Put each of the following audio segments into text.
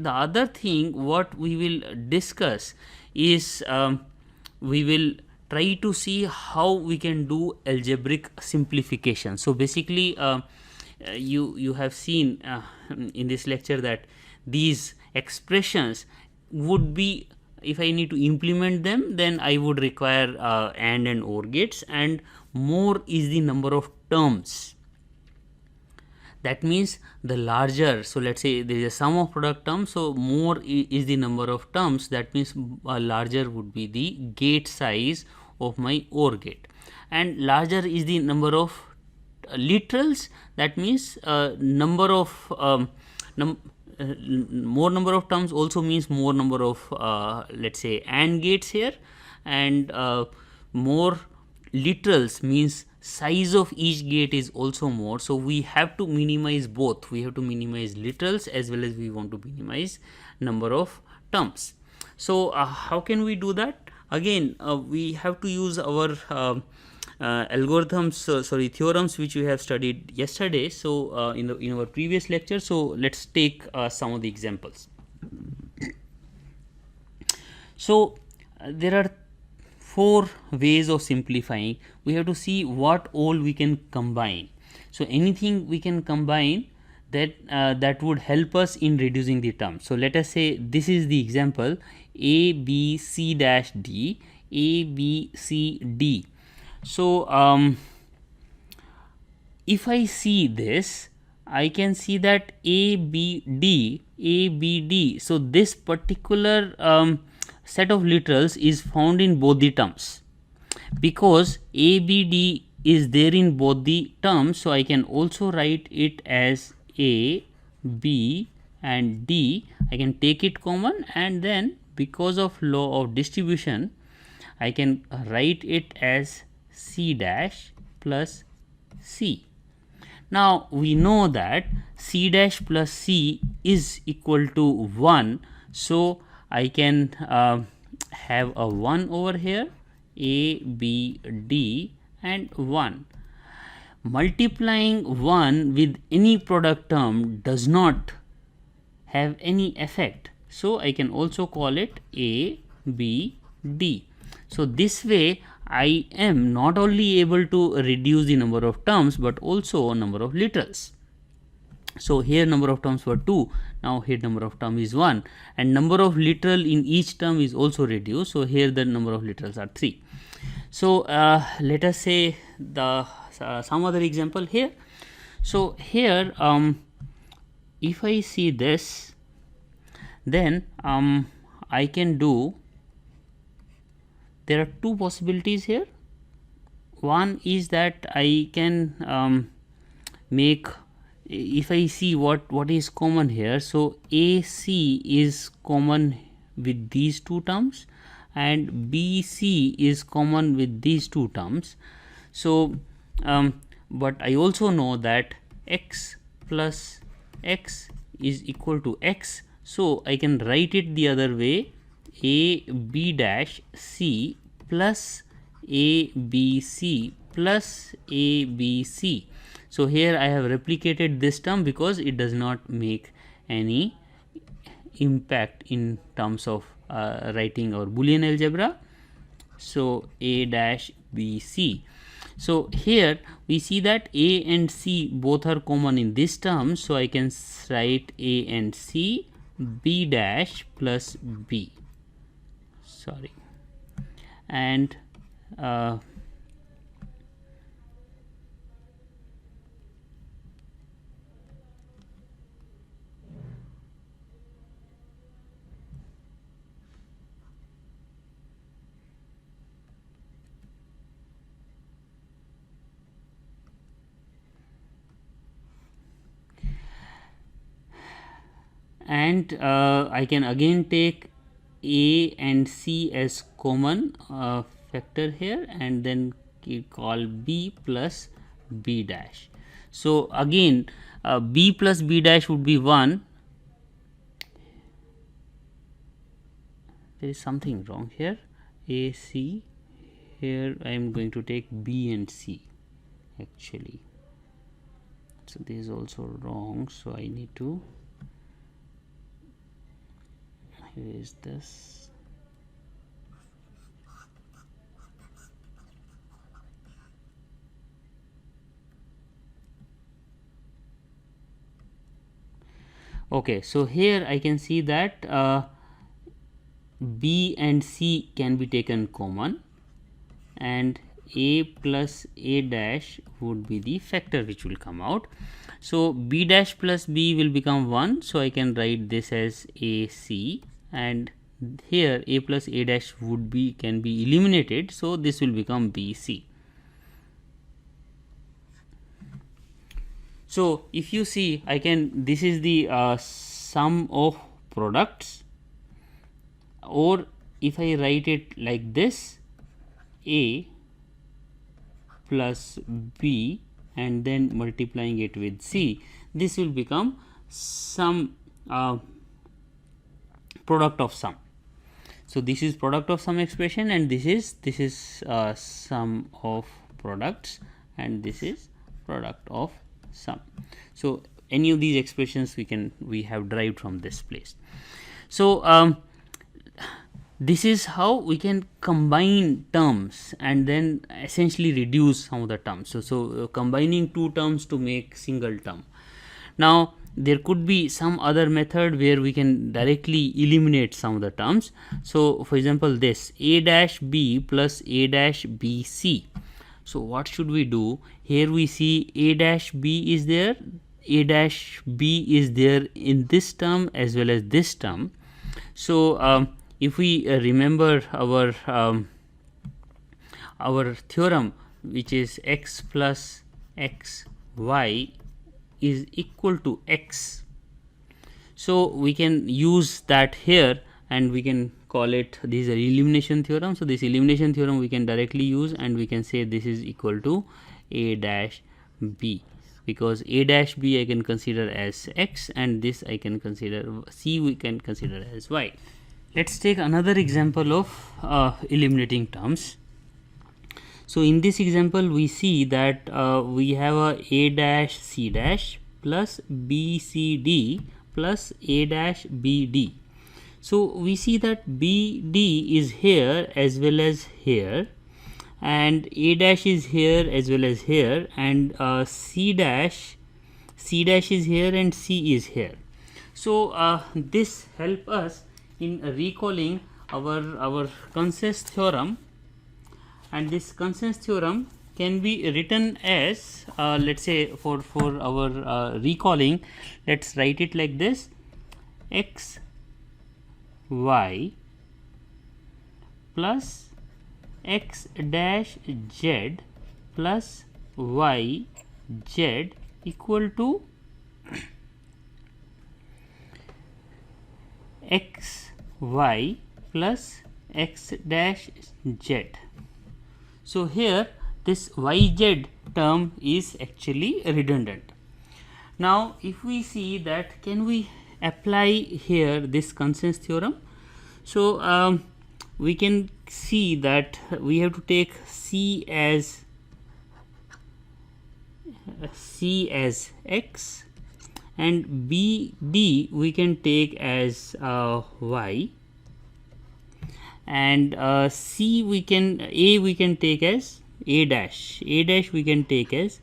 the other thing what we will discuss is we will try to see how we can do algebraic simplification. So basically you have seen in this lecture that these expressions would be, if I need to implement them, then I would require and or gates, and more is the number of terms. That means the larger, so let's say there is a sum of product terms, so more is the number of terms, that means larger would be the gate size of my OR gate, and larger is the number of literals, that means number of more number of terms also means more number of let's say AND gates here, and more literals means size of each gate is also more. So we have to minimize both, we have to minimize literals as well as we want to minimize number of terms. So how can we do that? Again we have to use our algorithms, theorems which we have studied yesterday, so in our previous lecture. So let's take some of the examples. So there are 4 ways of simplifying. We have to see what all we can combine. So anything we can combine that would help us in reducing the term. So let us say this is the example a b c dash d, a b c d. So if I see this, I can see that a b d, a b d. So this particular set of literals is found in both the terms, because a b d is there in both the terms. So I can also write it as a b and d. I can take it common, and then because of law of distribution I can write it as c dash plus c. Now we know that c dash plus c is equal to 1, so I can have a 1 over here, a b d and 1. Multiplying 1 with any product term does not have any effect, so I can also call it a b d. So this way I am not only able to reduce the number of terms but also number of literals. So here number of terms were 2, now here number of term is 1, and number of literal in each term is also reduced. So here the number of literals are 3. So let us say the some other example here. So here if I see this, then I can do, there are 2 possibilities here. One is that I can make, if I see what is common here, so AC is common with these 2 terms and BC is common with these 2 terms. So but I also know that x plus x is equal to x, so I can write it the other way, a b dash c plus a b c plus a b c. So here I have replicated this term because it does not make any impact in terms of writing our Boolean algebra. So a dash b c. So here we see that a and c both are common in this term, so I can write a and c, b dash plus b, sorry, and I can again take a and c as common factor here, and then call b plus b dash. So again b plus b dash would be 1. There is something wrong here, a c, here I am going to take b and c actually, so this is also wrong, so I need to here is this. Okay, so here I can see that B and C can be taken common, and A plus A dash would be the factor which will come out. So B dash plus B will become 1, so I can write this as AC, and here A plus A dash would be can be eliminated, so this will become BC. So if you see, I can, this is the sum of products, or if I write it like this, A plus B and then multiplying it with C, this will become sum, product of sum. So this is product of sum expression, and this is sum of products, and this is product of sum. So any of these expressions we have derived from this place. So this is how we can combine terms and then essentially reduce some of the terms. So combining two terms to make single term. Now there could be some other method where we can directly eliminate some of the terms. So for example, this A dash B plus A dash BC. So what should we do? Here we see A dash B is there, A dash B is there in this term as well as this term. So if we remember our theorem, which is x plus x y is equal to x, so we can use that here and we can call it, this is a elimination theorem. So this elimination theorem we can directly use, and we can say this is equal to A dash B, because A dash B I can consider as x, and this I can consider, C we can consider as y. Let's take another example of eliminating terms. So in this example we see that we have a dash C dash plus B C D plus A dash B D. So we see that B D is here as well as here, and A dash is here as well as here, and C dash is here and C is here. So this help us in recalling our consensus theorem, and this consensus theorem can be written as, let's say for our recalling, let's write it like this: x y plus x dash z plus y z equal to x y plus x dash z. So here this yz term is actually redundant. Now if we see that, can we apply here this consensus theorem? So we can see that we have to take C as x, and B D we can take as y, and C we can, A we can take as A dash we can take as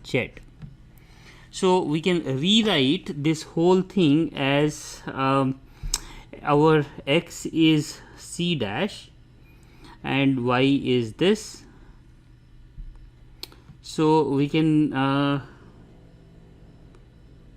z. So we can rewrite this whole thing as our x is C dash and y is this. So we can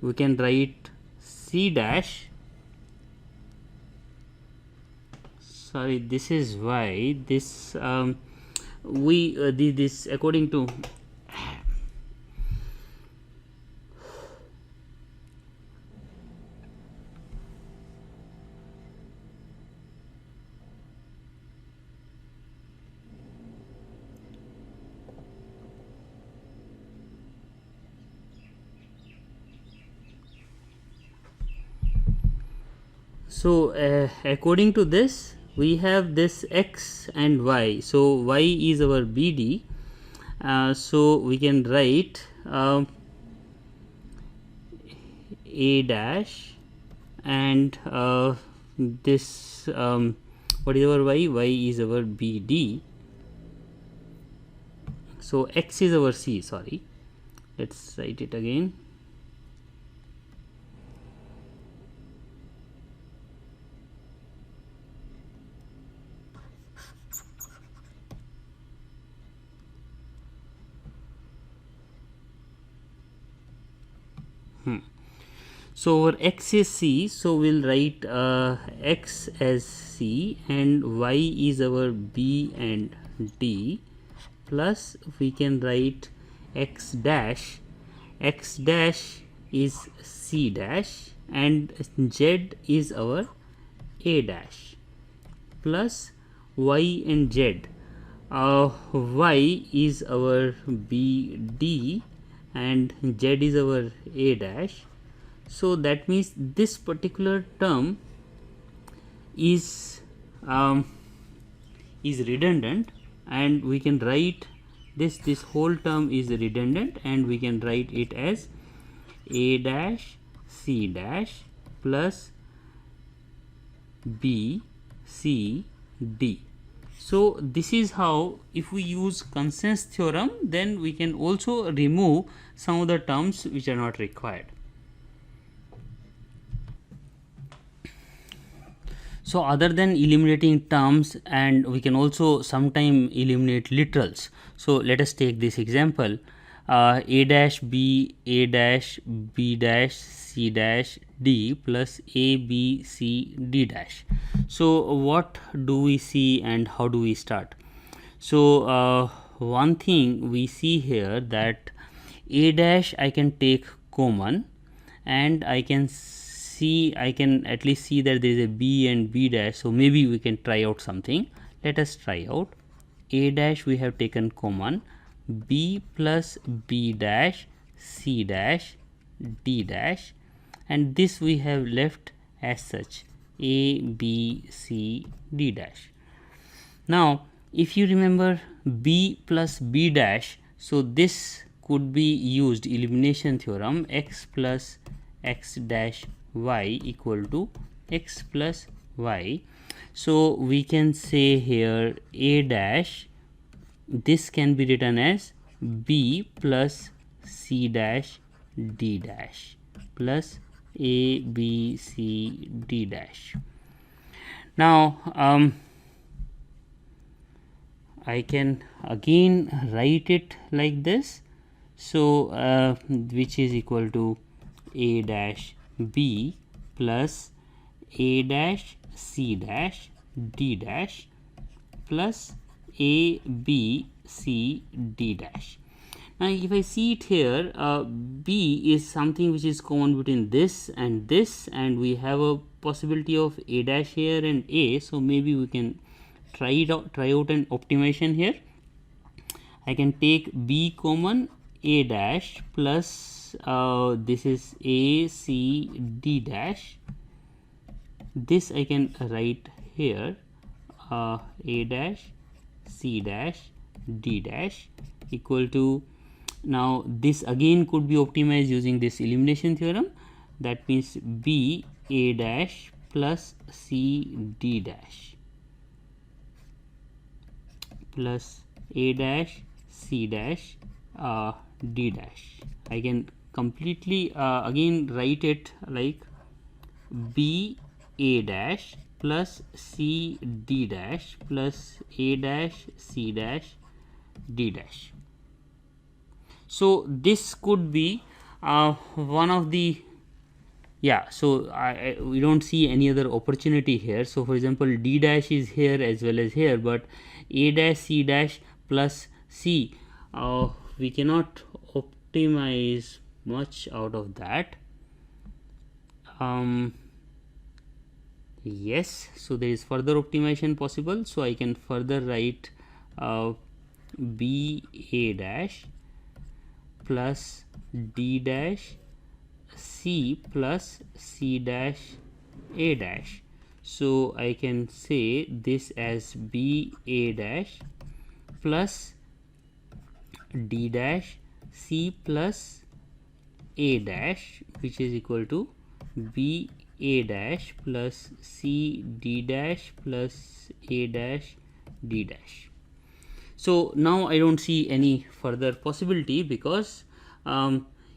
write C dash, sorry, this is y, this this according to according to this we have this x and y. So y is our BD, so we can write A dash and this what is our y? Y is our BD. So x is our C. Sorry, let's write it again. So our x is C, so we'll write x as C and y is our B and D, plus we can write x dash is C dash and z is our A dash, plus y and z. Y is our BD and z is our A dash. So that means this particular term is redundant, and we can write this whole term is redundant, and we can write it as A dash C dash plus B C D. So this is how, if we use consensus theorem, then we can also remove some of the terms which are not required. So other than eliminating terms, and we can also sometime eliminate literals. So let us take this example, A dash B dash C dash D plus A B C D dash. So what do we see and how do we start? So one thing we see here, that A dash I can take common, and I can at least see that there is a B and B dash, so maybe we can try out something. Let us try out. A dash we have taken common, B plus B dash C dash D dash, and this we have left as such, A B C D dash. Now if you remember B plus B dash, so this could be used elimination theorem, x plus x dash y equal to x plus y. So we can say here A dash, this can be written as B plus C dash D dash plus A B C D dash. Now I can again write it like this. So which is equal to A dash B plus A dash C dash D dash plus A B C D dash. Now if I see it here, B is something which is common between this, and we have a possibility of A dash here and A, so maybe we can try out an optimization here. I can take B common, A dash plus this is A C D dash. This I can write here, A dash C dash D dash equal to, now this again could be optimized using this elimination theorem. That means B A dash plus C D dash plus A dash C dash D dash. I can completely again write it like B A dash plus C D dash plus A dash C dash D dash. So this could be one of the, so we don't see any other opportunity here. So for example D dash is here as well as here, but A dash C dash plus C, we cannot optimize much out of that. Yes, so there is further optimization possible. So I can further write B A dash plus D dash C plus C dash A dash. So I can say this as B A dash plus D dash C plus A dash, which is equal to B a dash plus c d dash plus a dash d dash. So now I don't see any further possibility, because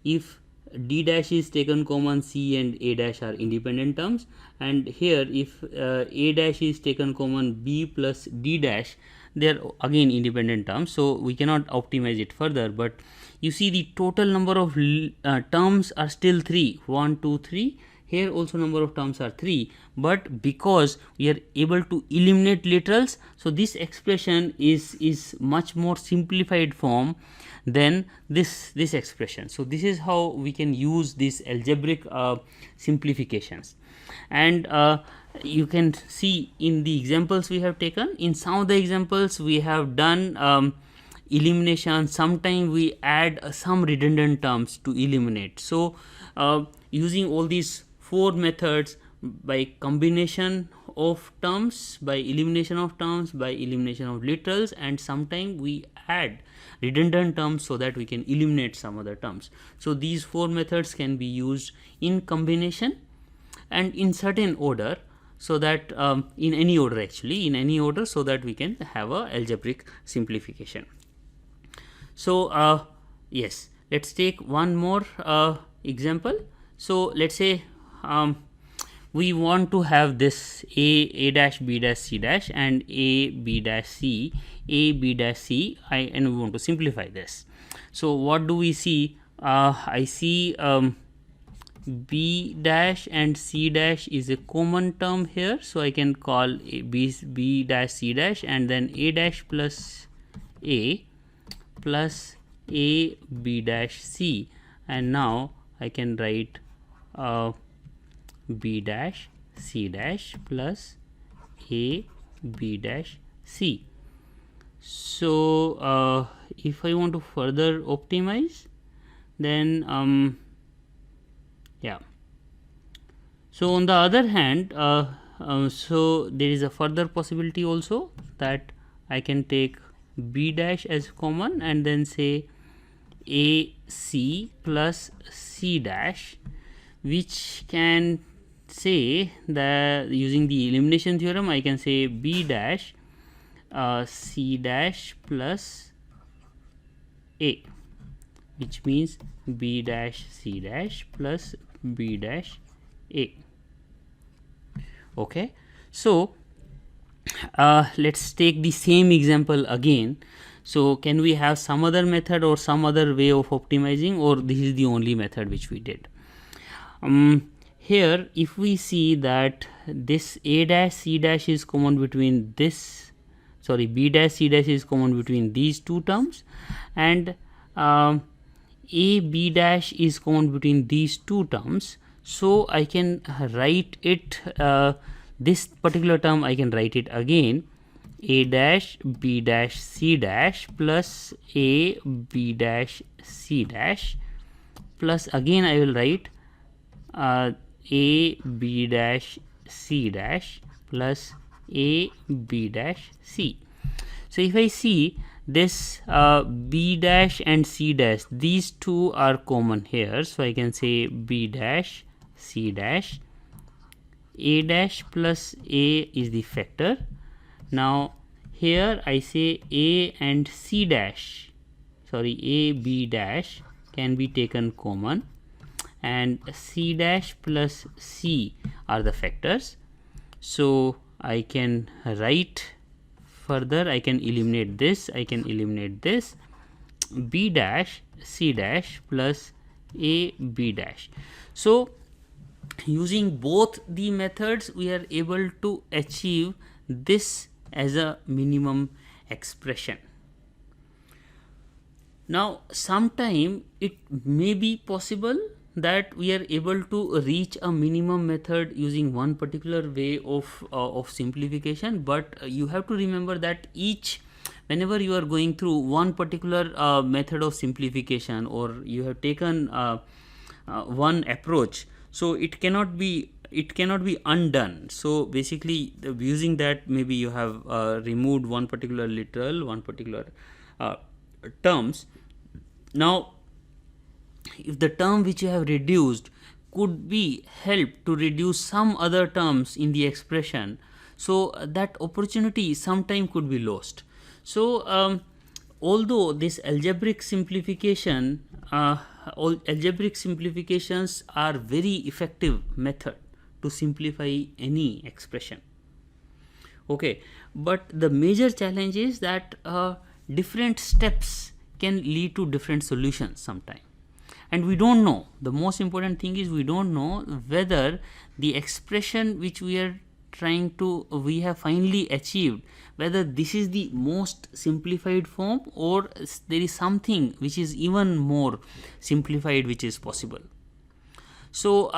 if d dash is taken common, c and a dash are independent terms, and here if a dash is taken common, b plus d dash, they are again independent terms, so we cannot optimize it further. But you see the total number of terms are still 3, 1 2 3. Here also number of terms are 3, but because we are able to eliminate literals, so this expression is much more simplified form than this expression. So this is how we can use these algebraic simplifications. And you can see in the examples we have taken, in some of the examples we have done elimination. Sometimes we add some redundant terms to eliminate. So using all these 4 methods, by combination of terms, by elimination of terms, by elimination of literals, and sometimes we add redundant terms so that we can eliminate some other terms. So these 4 methods can be used in combination and in certain order, so that in any order, actually in any order, so that we can have a algebraic simplification. So yes, let's take one more example. So let's say we want to have this a dash b dash c dash and a b dash c, a b dash c, and we want to simplify this. So what do we see? I see b dash and c dash is a common term here, so I can call b dash c dash, and then a dash plus a plus a b dash c, and now I can write b dash c dash plus a b dash c. So if I want to further optimize, then yeah. So on the other hand, so there is a further possibility also, that I can take b dash as common and then say a c plus c dash, which can say that using the elimination theorem I can say b dash c dash plus a, which means b dash c dash plus b dash a. Okay, so let's take the same example again. So can we have some other method or some other way of optimizing, or this is the only method which we did? Here if we see that this a dash c dash is common between this, sorry, b dash c dash is common between these two terms, and a b dash is common between these two terms, so I can write it, this particular term I can write it again, a dash b dash c dash plus a b dash c dash, plus again I will write a b dash c dash plus a b dash c. So if I see this b dash and c dash, these two are common here, so I can say b dash c dash, a dash plus a is the factor. Now here I say a and c dash, sorry, a b dash can be taken common, and c dash plus c are the factors. So I can write further, I can eliminate this, I can eliminate this, b dash c dash plus a b dash. So using both the methods we are able to achieve this as a minimum expression. Now sometime it may be possible that we are able to reach a minimum method using one particular way of simplification, but you have to remember that whenever you are going through one particular method of simplification, or you have taken one approach, so it cannot be undone. So basically using that, maybe you have removed one particular literal, one particular terms. Now if the term which you have reduced could be helped to reduce some other terms in the expression, so that opportunity sometime could be lost. So although this algebraic simplification, all algebraic simplifications are very effective method to simplify any expression. Okay, but the major challenge is that different steps can lead to different solutions sometime, and we don't know, the most important thing is we don't know whether the expression which we have finally achieved, whether this is the most simplified form or there is something which is even more simplified which is possible. So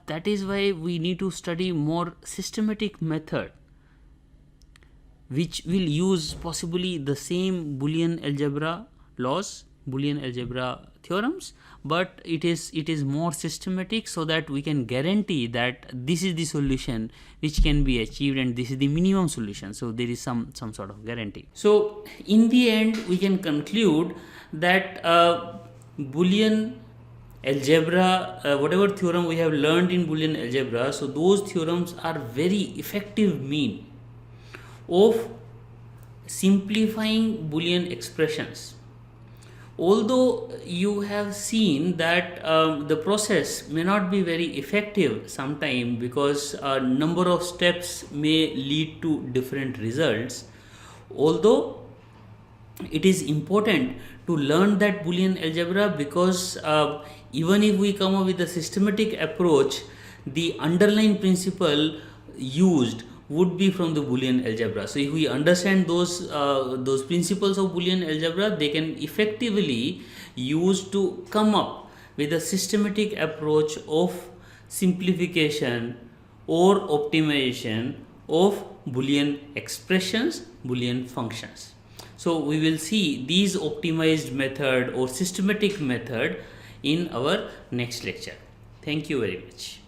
that is why we need to study more systematic method which will use possibly the same Boolean algebra laws, Boolean algebra theorems, but it is more systematic, so that we can guarantee that this is the solution which can be achieved and this is the minimum solution. So there is some sort of guarantee. So in the end we can conclude that Boolean algebra, whatever theorem we have learned in Boolean algebra, so those theorems are very effective mean of simplifying Boolean expressions. Although you have seen that the process may not be very effective sometime, because a number of steps may lead to different results, although it is important to learn that Boolean algebra, because even if we come up with a systematic approach, the underlying principle used would be from the Boolean algebra. So if we understand those principles of Boolean algebra, they can effectively use to come up with a systematic approach of simplification or optimization of Boolean expressions, Boolean functions. So we will see these optimized method or systematic method in our next lecture. Thank you very much.